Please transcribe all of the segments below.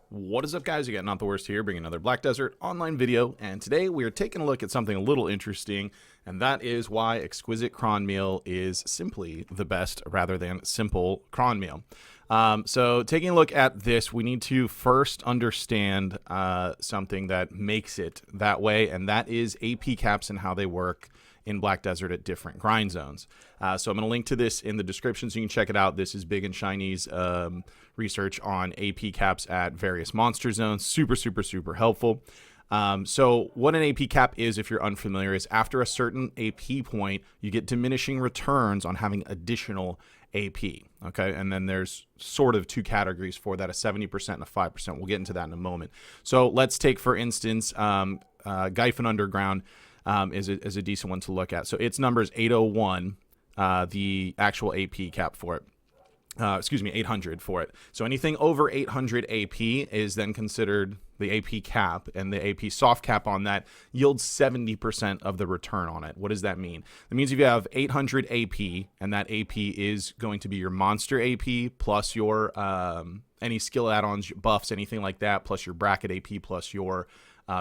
What is up, guys? You got NotTheWorst here, bringing another Black Desert online video, and today we are taking a look at something a little interesting, and that is why Exquisite Cron meal is simply the best rather than simple Cron meal. So taking a look at this, we need to first understand something that makes it that way, and that is AP caps and how they work in Black Desert at different grind zones. So I'm going to link to this in the description so you can check it out. This is Big and Shiny's research on AP caps at various monster zones. Super helpful. So what an AP cap is, if you're unfamiliar, is after a certain AP point, you get diminishing returns on having additional AP. Okay, and then there's sort of two categories for that, a 70% and a 5%. We'll get into that in a moment. So let's take, for instance, Gyphon Underground. Is a decent one to look at. So its number is 801, the actual AP cap for it. 800 for it. So anything over 800 AP is then considered the AP cap, and the AP soft cap on that yields 70% of the return on it. What does that mean? That means if you have 800 AP, and that AP is going to be your monster AP plus your any skill add-ons, buffs, anything like that, plus your bracket AP, plus your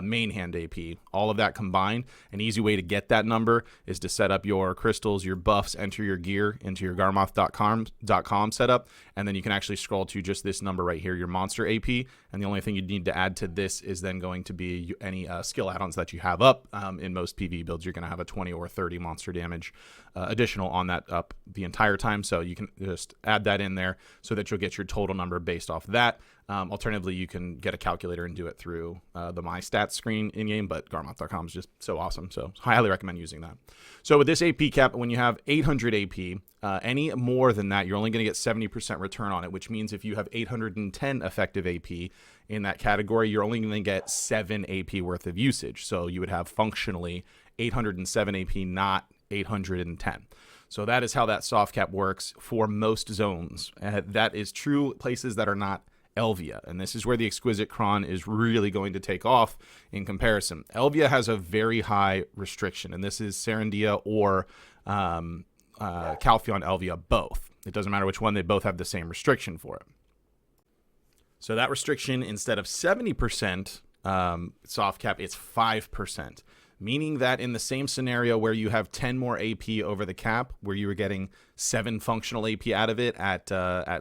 main hand AP, all of that combined. An easy way to get that number is to set up your crystals, your buffs, enter your gear into your garmoth.com setup, and then you can actually scroll to just this number right here, your monster AP, and the only thing you need to add to this is then going to be any skill add-ons that you have up. In most PvE builds, you're going to have a 20 or 30 monster damage additional on that up the entire time, so you can just add that in there so that you'll get your total number based off that. Alternatively, you can get a calculator and do it through the My Stats screen in-game, but garmoth.com is just so awesome, so I highly recommend using that. So with this AP cap, when you have 800 AP, any more than that, you're only going to get 70% return on it, which means if you have 810 effective AP in that category, you're only going to get 7 AP worth of usage. So you would have functionally 807 AP, not 810. So that is how that soft cap works for most zones. That is true places that are not Elvia, and this is where the Exquisite Cron is really going to take off in comparison. Elvia has a very high restriction, and this is Serendia or Calphion Elvia, both. It doesn't matter which one, they both have the same restriction for it. So that restriction, instead of 70% soft cap, it's 5%. Meaning that in the same scenario where you have 10 more AP over the cap, where you were getting 7 functional AP out of it at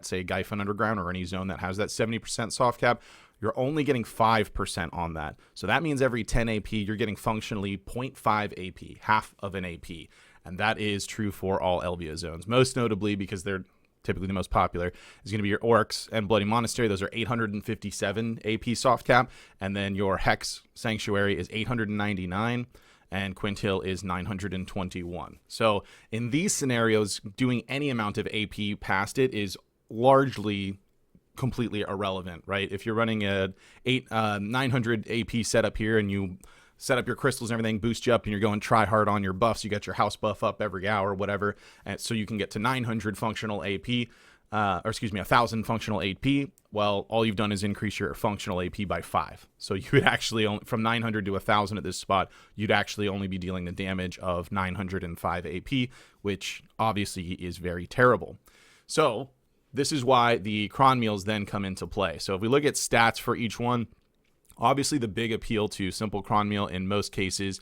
say, Gyphon Underground or any zone that has that 70% soft cap, you're only getting 5% on that. So that means every 10 AP, you're getting functionally 0.5 AP, half of an AP. And that is true for all Elvia zones, most notably because they're typically the most popular, is going to be your Orcs and Bloody Monastery. Those are 857 AP soft cap. And then your Hex Sanctuary is 899. And Quinthill is 921. So in these scenarios, doing any amount of AP past it is largely completely irrelevant, right? If you're running a 900 AP setup here and you set up your crystals and everything, boost you up, and you're going try hard on your buffs. You got your house buff up every hour, whatever, and so you can get to 900 functional AP, 1,000 functional AP. Well, all you've done is increase your functional AP by 5. So you would actually only, from 900 to 1,000 at this spot, you'd actually only be dealing the damage of 905 AP, which obviously is very terrible. So this is why the Cron meals then come into play. So if we look at stats for each one, obviously, the big appeal to simple Cron meal in most cases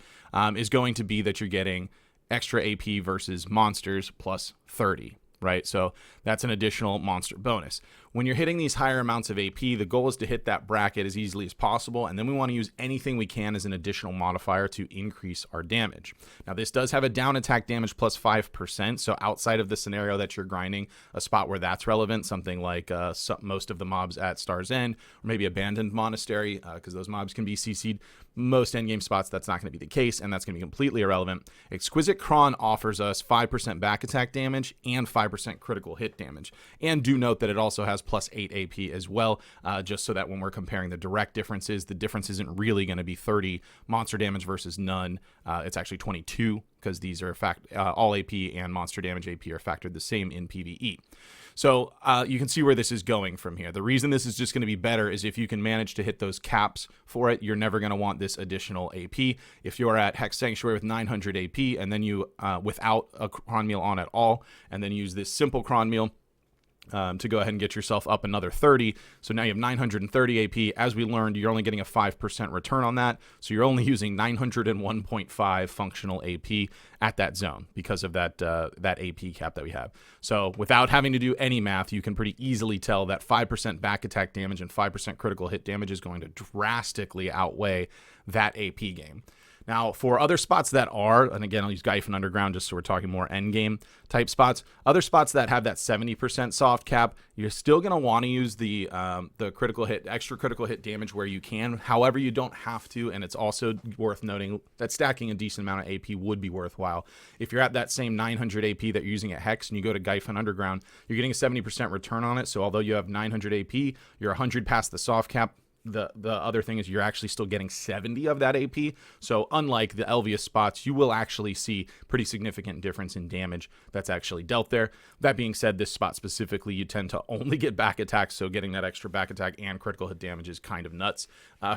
is going to be that you're getting extra AP versus monsters plus 30, right? So that's an additional monster bonus. When you're hitting these higher amounts of AP, the goal is to hit that bracket as easily as possible, and then we want to use anything we can as an additional modifier to increase our damage. Now, this does have a down attack damage plus 5%, so outside of the scenario that you're grinding, a spot where that's relevant, something like most of the mobs at Star's End, or maybe Abandoned Monastery, because those mobs can be CC'd. Most endgame spots, that's not going to be the case, and that's going to be completely irrelevant. Exquisite Cron offers us 5% back attack damage and 5% critical hit damage. And do note that it also has plus 8 AP as well, just so that when we're comparing the direct differences, the difference isn't really going to be 30 monster damage versus none. It's actually 22, because these are all AP and monster damage AP are factored the same in PvE. So you can see where this is going from here. The reason this is just going to be better is if you can manage to hit those caps for it, you're never going to want this additional AP. If you're at Hex Sanctuary with 900 AP and then you, without a Cron meal on at all, and then use this simple Cron meal, to go ahead and get yourself up another 30. So now you have 930 AP. As we learned, you're only getting a 5% return on that. So you're only using 901.5 functional AP at that zone because of that AP cap that we have. So without having to do any math, you can pretty easily tell that 5% back attack damage and 5% critical hit damage is going to drastically outweigh that AP game. Now, for other spots that are, and again, I'll use Gyphon Underground just so we're talking more endgame type spots, other spots that have that 70% soft cap, you're still going to want to use the critical hit, extra critical hit damage where you can. However, you don't have to, and it's also worth noting that stacking a decent amount of AP would be worthwhile. If you're at that same 900 AP that you're using at Hex and you go to Gyphon Underground, you're getting a 70% return on it. So although you have 900 AP, you're 100 past the soft cap. The other thing is you're actually still getting 70 of that AP. So unlike the Elvious spots, you will actually see pretty significant difference in damage that's actually dealt there. That being said, this spot specifically, you tend to only get back attacks. So getting that extra back attack and critical hit damage is kind of nuts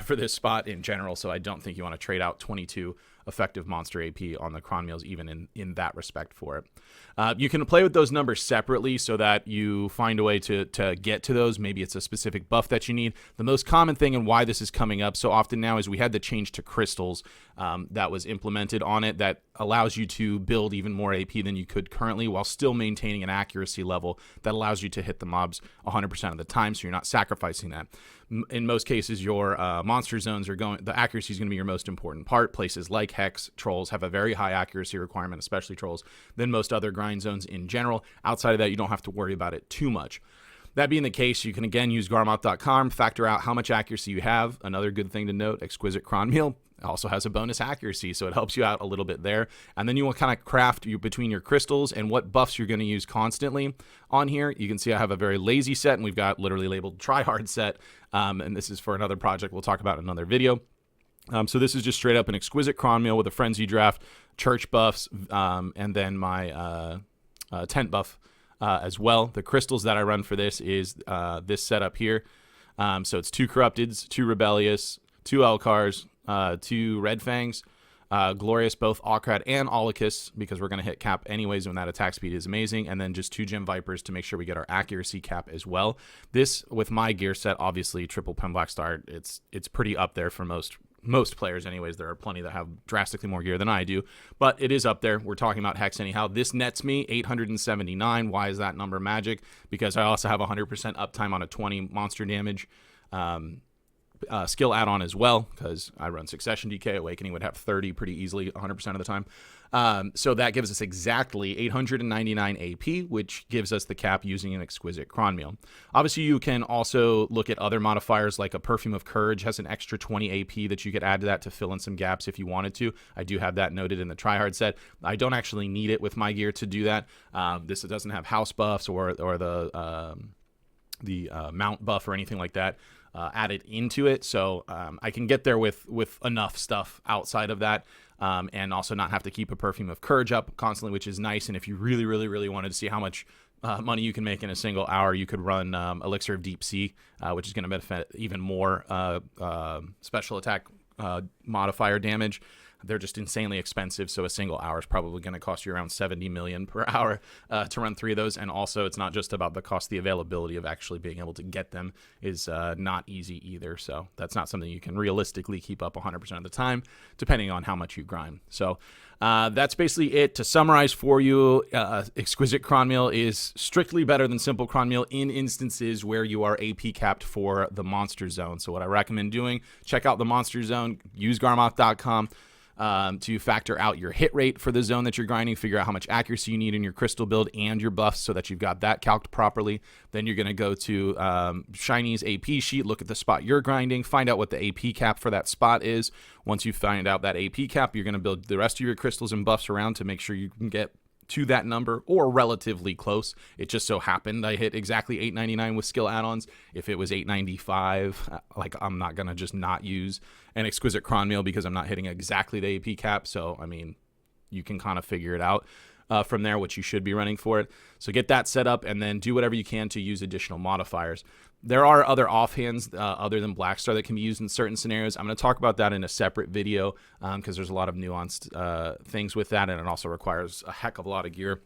for this spot in general. So I don't think you want to trade out 22 effective monster AP on the Cron meals, even in that respect for it. You can play with those numbers separately so that you find a way to get to those. Maybe it's a specific buff that you need. The most common thing and why this is coming up so often now is we had the change to crystals that was implemented on it that allows you to build even more AP than you could currently while still maintaining an accuracy level that allows you to hit the mobs 100% of the time, so you're not sacrificing that. In most cases, your monster zones the accuracy is going to be your most important part. Places like Hex, Trolls have a very high accuracy requirement, especially Trolls, than most other grind zones in general. Outside of that, you don't have to worry about it too much. That being the case, you can again use Garmoth.com, factor out how much accuracy you have. Another good thing to note, Exquisite Cron meal also has a bonus accuracy, so it helps you out a little bit there. And then you will kind of craft between your crystals and what buffs you're going to use constantly on here. You can see I have a very lazy set, and we've got literally labeled tryhard set, and this is for another project we'll talk about in another video. So this is just straight up an Exquisite Cron meal with a Frenzy draft, church buffs, and then my tent buff as well. The crystals that I run for this is this setup here. So it's 2 Corrupteds, 2 Rebellious, 2 Elcars, 2 Red Fangs, Glorious, bothOkrad and Olicus, because we're going to hit cap anyways when that attack speed is amazing, and then just 2 Gem Vipers to make sure we get our accuracy cap as well. This, with my gear set, obviously triple Pen Black Star, it's pretty up there for most players anyways. There are plenty that have drastically more gear than I do, but it is up there. We're talking about Hex anyhow. This nets me 879. Why is that number magic? Because I also have 100% uptime on a 20 monster damage skill add-on as well, because I run Succession DK. Awakening would have 30 pretty easily 100% of the time. So that gives us exactly 899 AP, which gives us the cap using an Exquisite Cron meal. Obviously, you can also look at other modifiers, like a Perfume of Courage has an extra 20 AP that you could add to that to fill in some gaps if you wanted to. I do have that noted in the tryhard set. I don't actually need it with my gear to do that. This doesn't have house buffs or the mount buff or anything like that added into it, so I can get there with enough stuff outside of that, and also not have to keep a Perfume of Courage up constantly, which is nice. And if you really wanted to see how much money you can make in a single hour, you could run Elixir of Deep Sea, which is going to benefit even more special attack modifier damage. They're just insanely expensive, so a single hour is probably going to cost you around 70 million per hour to run 3 of those. And also, it's not just about the cost; the availability of actually being able to get them is not easy either. So that's not something you can realistically keep up 100% of the time, depending on how much you grind. So that's basically it. To summarize for you, Exquisite Cron meal is strictly better than Simple Cron meal in instances where you are AP capped for the Monster Zone. So what I recommend doing, check out the Monster Zone, use Garmoth.com. To factor out your hit rate for the zone that you're grinding, figure out how much accuracy you need in your crystal build and your buffs so that you've got that calced properly. Then you're going to go to Shiny's AP sheet, look at the spot you're grinding, find out what the AP cap for that spot is. Once you find out that AP cap, you're going to build the rest of your crystals and buffs around to make sure you can get to that number or relatively close. It just so happened I hit exactly 899 with skill add-ons. If it was 895, like, I'm not gonna just not use an Exquisite Cron meal because I'm not hitting exactly the AP cap. So I mean, you can kind of figure it out from there what you should be running for it. So get that set up and then do whatever you can to use additional modifiers. There are other offhands other than Blackstar that can be used in certain scenarios. I'm going to talk about that in a separate video because there's a lot of nuanced things with that, and it also requires a heck of a lot of gear.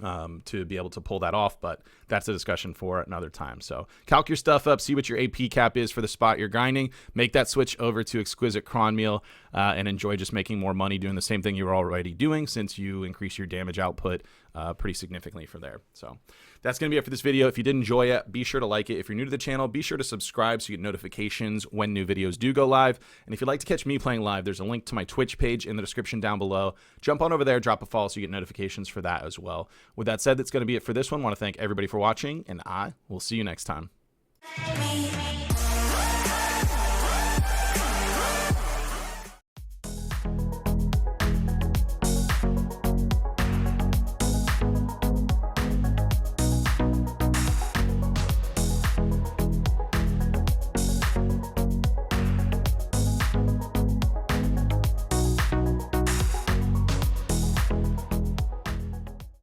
to be able to pull that off, but that's a discussion for another time. So calc your stuff up, see what your AP cap is for the spot you're grinding, make that switch over to Exquisite Cron Meal, and enjoy just making more money doing the same thing you were already doing, since you increase your damage output pretty significantly from there. So that's going to be it for this video. If you did enjoy it, be sure to like it. If you're new to the channel, be sure to subscribe so you get notifications when new videos do go live. And if you'd like to catch me playing live, there's a link to my Twitch page in the description down below. Jump on over there, drop a follow so you get notifications for that as well. With that said, that's going to be it for this one. I want to thank everybody for watching, and I will see you next time.